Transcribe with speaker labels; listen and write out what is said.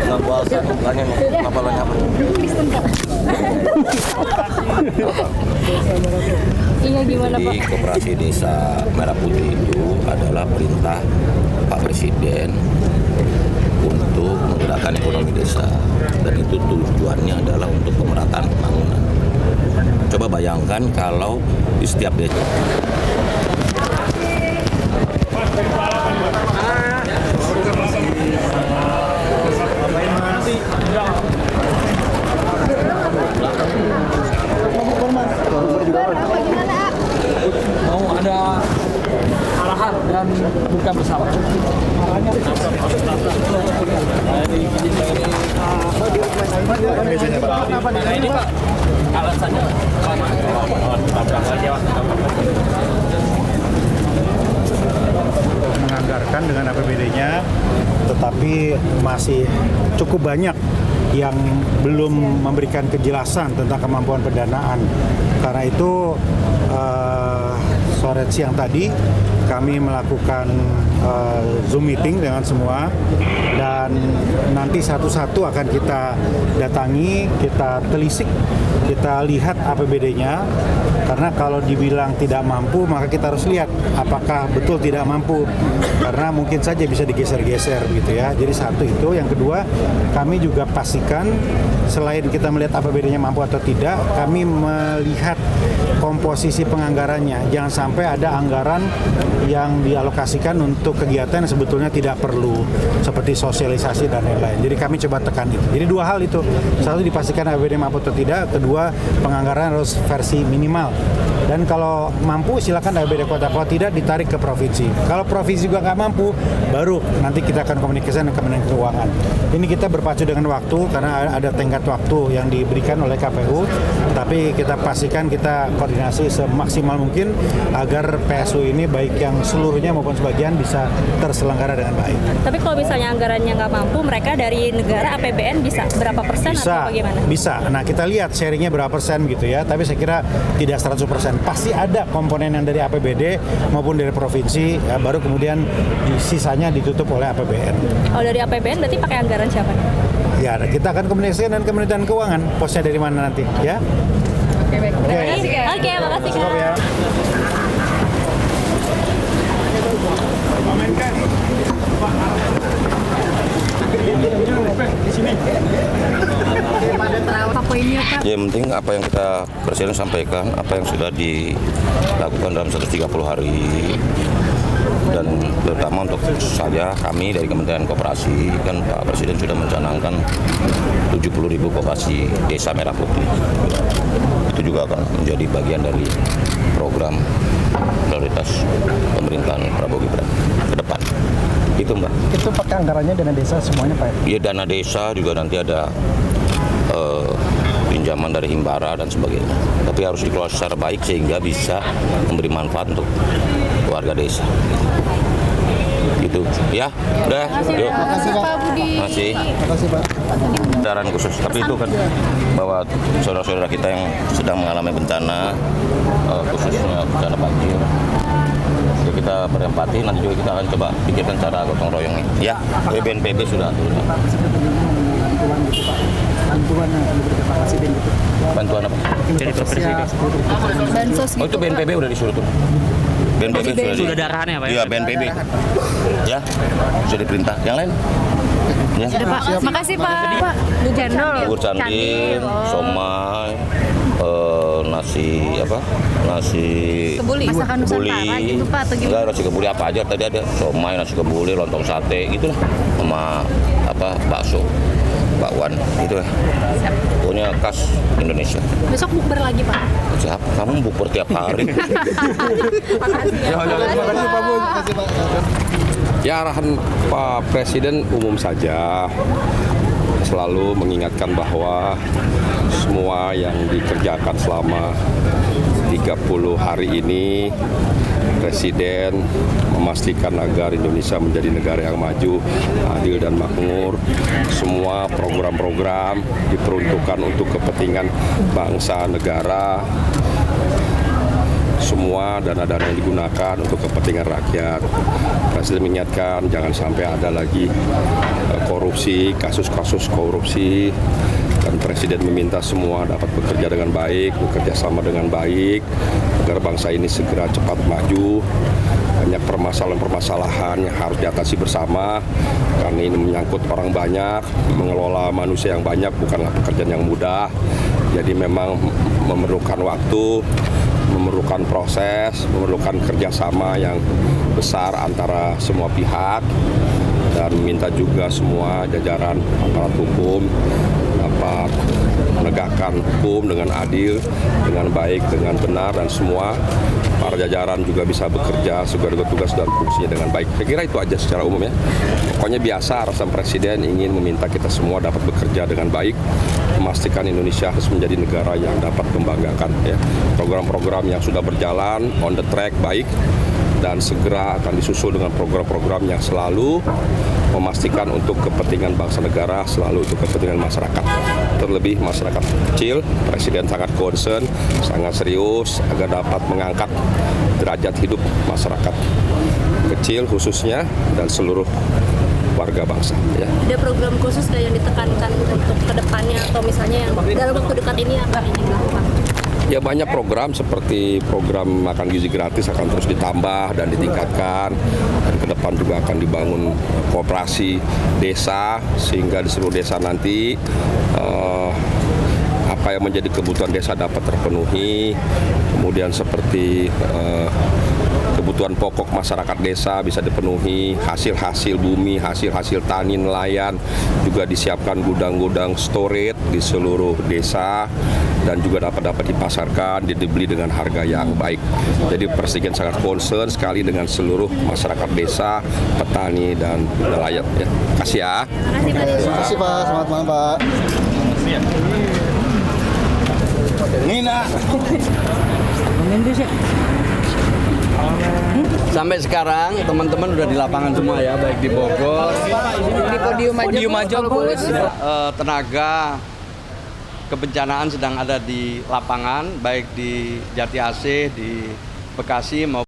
Speaker 1: Nggak puasa bukannya kepalanya apa?
Speaker 2: Iya gimana Pak?
Speaker 1: Jadi Koperasi Desa Merah Putih itu adalah perintah Pak Presiden untuk menggerakkan ekonomi desa, dan itu tujuannya adalah untuk pemerataan pembangunan. Coba bayangkan kalau di setiap desa
Speaker 3: mau ada arahan dan buka bersama. Ini Pak, alasannya
Speaker 4: menganggarkan dengan APBD-nya, tetapi masih cukup banyak yang belum memberikan kejelasan tentang kemampuan pendanaan. Karena itu sore siang tadi kami melakukan Zoom meeting dengan semua, dan nanti satu-satu akan kita datangi, kita telisik, kita lihat APBD-nya. Karena kalau dibilang tidak mampu, maka kita harus lihat apakah betul tidak mampu, karena mungkin saja bisa digeser-geser gitu ya. Jadi satu itu, yang kedua kami juga pastikan selain kita melihat APBD-nya mampu atau tidak, kami melihat komposisi penganggarannya. Jangan sampai ada anggaran yang dialokasikan untuk kegiatan yang sebetulnya tidak perlu, seperti sosialisasi dan lain-lain. Jadi kami coba tekan itu. Jadi dua hal itu. Satu, dipastikan APBD mampu atau tidak. Kedua, penganggaran harus versi minimal. Dan kalau mampu silakan APBD kota, kalau tidak ditarik ke provinsi. Kalau provinsi juga nggak mampu, baru nanti kita akan komunikasi dengan Kementerian Keuangan. Ini kita berpacu dengan waktu karena ada tenggat waktu yang diberikan oleh KPU. Tapi kita pastikan kita koordinasi semaksimal mungkin agar PSU ini baik yang seluruhnya maupun sebagian bisa terselenggara dengan baik.
Speaker 2: Tapi kalau misalnya anggarannya nggak mampu, mereka dari negara APBN bisa berapa persen atau bagaimana?
Speaker 4: Bisa. Nah, kita lihat sharingnya berapa persen gitu ya. Tapi saya kira tidak 100%. Pasti ada komponen yang dari APBD maupun dari provinsi, ya, baru kemudian sisanya ditutup oleh APBN.
Speaker 2: Kalau dari APBN berarti pakai anggaran siapa?
Speaker 4: Ya, kita akan komunikasikan dengan Kementerian Keuangan. Posnya dari mana nanti, ya?
Speaker 2: Oke, baik. Oke, makasih Kak.
Speaker 4: Ya.
Speaker 2: Apa poinnya Pak?
Speaker 1: yang penting apa yang kita Presiden sampaikan, apa yang sudah dilakukan dalam 130 hari, dan terutama untuk saya, kami dari Kementerian Koperasi, kan Pak Presiden sudah mencanangkan 70.000 koperasi Desa Merah Putih. Itu juga akan menjadi bagian dari program prioritas pemerintahan Prabowo Gibran ke depan. Itu Mbak.
Speaker 3: Itu pakai anggarannya dana desa semuanya Pak?
Speaker 1: Iya, dana desa juga nanti ada pinjaman dari Himbara dan sebagainya. Tapi harus dikelola secara baik sehingga bisa memberi manfaat untuk warga desa. Gitu. Ya, udah. Yuk.
Speaker 2: Pak Budi.
Speaker 1: Masih.
Speaker 3: Makasih Pak.
Speaker 1: Kendaraan khusus. Tapi itu kan bahwa saudara-saudara kita yang sedang mengalami bencana, khususnya bencana banjir, ya kita berempati. Nanti juga kita akan coba pikirkan cara gotong royongnya. Ya, BNPB sudah atur.
Speaker 3: Bantuan yang diberikan Pak Presiden gitu.
Speaker 1: Bantuan apa?
Speaker 3: Dari Presiden.
Speaker 2: Bansos
Speaker 1: Oh, itu BNPB udah disuruh tuh. BNPB
Speaker 5: Sudah ada arahannya Pak?
Speaker 1: Iya, BNPB. Ya, sudah diperintah. Yang lain? Ya.
Speaker 2: Sudah Pak. Makasih Pak. Pak, cendol.
Speaker 1: Bubur candil, somai, nasi apa? Nasi
Speaker 2: Kebuli. Masakan Nusantara gitu Pak atau gimana?
Speaker 1: Enggak, nasi kebuli apa aja tadi ada. Somai, nasi kebuli, lontong sate gitu lah. Sama apa? Bakso. Bakwan gitu ya. Pokoknya khas Indonesia.
Speaker 2: Besok bukber lagi Pak.
Speaker 1: Siap, kamu bukber tiap hari.
Speaker 2: Makasih ya.
Speaker 3: Makasih Pak Bun. Makasih Pak.
Speaker 6: Ya, arahan Pak Presiden umum saja, selalu mengingatkan bahwa semua yang dikerjakan selama 30 hari ini, Presiden memastikan agar Indonesia menjadi negara yang maju, adil dan makmur. Semua program-program diperuntukkan untuk kepentingan bangsa negara. Semua semua dana-dana yang digunakan untuk kepentingan rakyat. Presiden mengingatkan jangan sampai ada lagi korupsi, kasus-kasus korupsi. Dan Presiden meminta semua dapat bekerja dengan baik, bekerja sama dengan baik, agar bangsa ini segera cepat maju. Banyak permasalahan-permasalahan yang harus diatasi bersama, karena ini menyangkut orang banyak, mengelola manusia yang banyak bukanlah pekerjaan yang mudah. Jadi memang memerlukan waktu, memerlukan proses, memerlukan kerjasama yang besar antara semua pihak, dan meminta juga semua jajaran aparat hukum dapat menegakkan hukum dengan adil, dengan baik, dengan benar, dan semua para jajaran juga bisa bekerja sesuai dengan tugas dan fungsinya dengan baik. Saya kira itu aja secara umum ya. Pokoknya biasa arahan Presiden ingin meminta kita semua dapat bekerja dengan baik, memastikan Indonesia harus menjadi negara yang dapat membanggakan ya. Program-program yang sudah berjalan on the track baik, dan segera akan disusul dengan program-program yang selalu memastikan untuk kepentingan bangsa negara, selalu untuk kepentingan masyarakat. Terlebih masyarakat kecil, Presiden sangat concern, sangat serius agar dapat mengangkat derajat hidup masyarakat kecil khususnya dan seluruh warga bangsa. Ya.
Speaker 2: Ada program khusus nggak yang ditekankan untuk kedepannya atau misalnya yang dalam waktu dekat ini akan ingin dilakukan?
Speaker 6: Ya banyak program seperti program makan gizi gratis akan terus ditambah dan ditingkatkan, dan ke depan juga akan dibangun koperasi desa sehingga di seluruh desa nanti apa yang menjadi kebutuhan desa dapat terpenuhi. Kemudian seperti kebutuhan pokok masyarakat desa bisa dipenuhi, hasil-hasil bumi, hasil-hasil tani nelayan juga disiapkan gudang-gudang storage di seluruh desa dan juga dapat dipasarkan, dibeli dengan harga yang baik. Jadi Presiden sangat concern sekali dengan seluruh masyarakat desa, petani dan nelayan. Ya. Kasih ya.
Speaker 3: Terima kasih Pak, selamat malam Pak.
Speaker 1: Nina.
Speaker 5: Sampai sekarang teman-teman udah di lapangan semua ya, baik di Bogor,
Speaker 3: Di podium aja Bos.
Speaker 5: tenaga kebencanaan sedang ada di lapangan, baik di Jati Asih, di Bekasi maupun